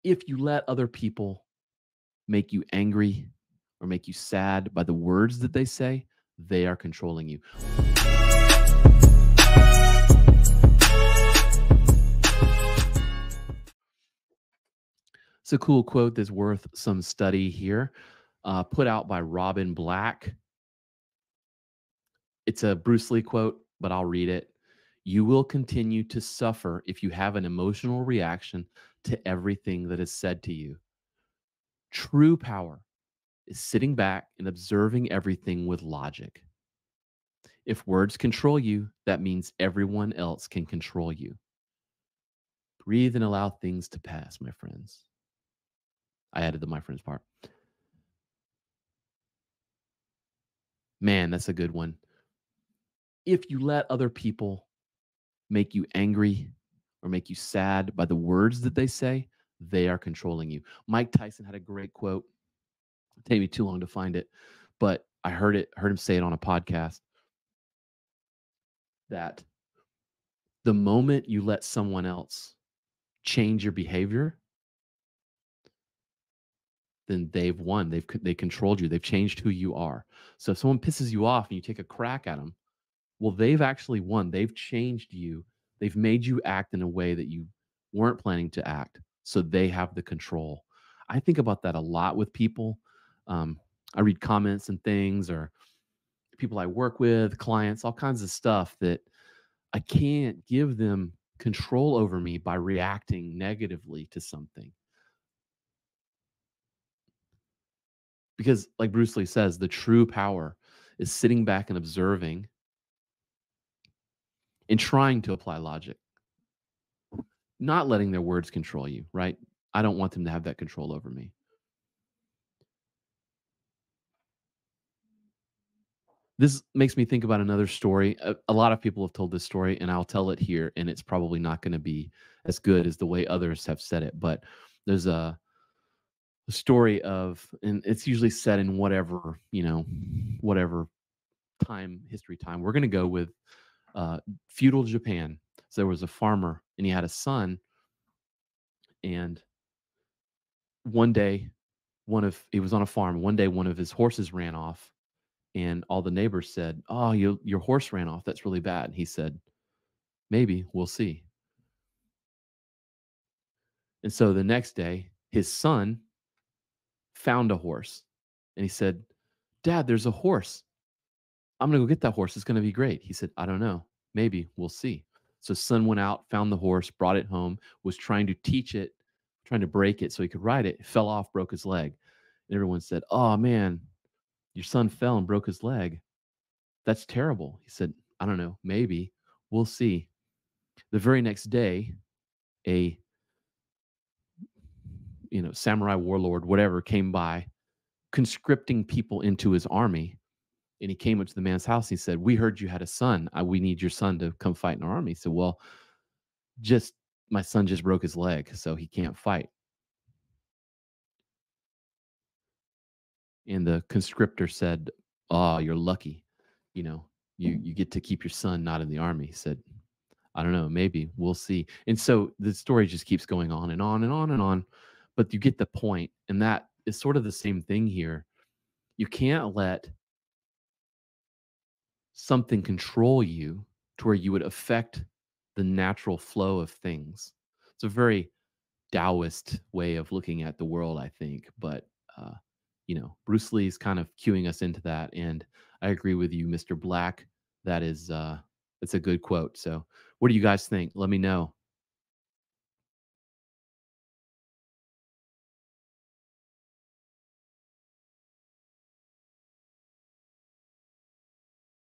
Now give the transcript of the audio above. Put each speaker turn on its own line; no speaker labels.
If you let other people make you angry or make you sad by the words that they say, they are controlling you. It's a cool quote that's worth some study here, put out by Robin Black. It's a Bruce Lee quote, but I'll read it. You will continue to suffer if you have an emotional reaction to everything that is said to you. True power is sitting back and observing everything with logic. If words control you, that means everyone else can control you. Breathe and allow things to pass, my friends. I added the my friends part. Man, that's a good one. If you let other people make you angry or make you sad by the words that they say, they are controlling you. Mike Tyson had a great quote. It'd take me too long to find it, but I heard him say it on a podcast that the moment you let someone else change your behavior, then they've won. They controlled you. They've changed who you are. So if someone pisses you off and you take a crack at them, well, they've actually won. They've changed you. They've made you act in a way that you weren't planning to act. So they have the control. I think about that a lot with people. I read comments and things, or people I work with, clients, all kinds of stuff that I can't give them control over me by reacting negatively to something. Because, like Bruce Lee says, the true power is sitting back and observing and trying to apply logic, not letting their words control you, right? I don't want them to have that control over me. This makes me think about another story. A lot of people have told this story, and I'll tell it here, and it's probably not going to be as good as the way others have said it. But there's a story of, and it's usually set in whatever, whatever history time. We're going to go with feudal Japan. So there was a farmer, and he had a son, and one day, he was on a farm. One day, one of his horses ran off, and all the neighbors said, "Oh, your horse ran off. That's really bad." He said, "Maybe we'll see." And so the next day, his son found a horse, and he said, "Dad, there's a horse. I'm gonna go get that horse. It's gonna be great." He said, "I don't know. Maybe we'll see." So son went out, found the horse, brought it home, was trying to teach it, trying to break it so he could ride it. It fell off, broke his leg. And everyone said, "Oh man, your son fell and broke his leg. That's terrible." He said, "I don't know. Maybe we'll see." The very next day, a samurai warlord, whatever, came by, conscripting people into his army. And he came up to the man's house. He said, "We heard you had a son. We need your son to come fight in our army." He said, "Well, just my son just broke his leg, so he can't fight." And the conscriptor said, "Oh, you're lucky. You know, you get to keep your son not in the army." He said, "I don't know, maybe we'll see." And so the story just keeps going on and on and on and on, but you get the point. And that is sort of the same thing here. You can't let something control you to where you would affect the natural flow of things. It's a very Taoist way of looking at the world, I think. But uh, Bruce Lee is kind of cueing us into that, and I agree with you, Mr. Black. That is, it's a good quote. So, what do you guys think? Let me know.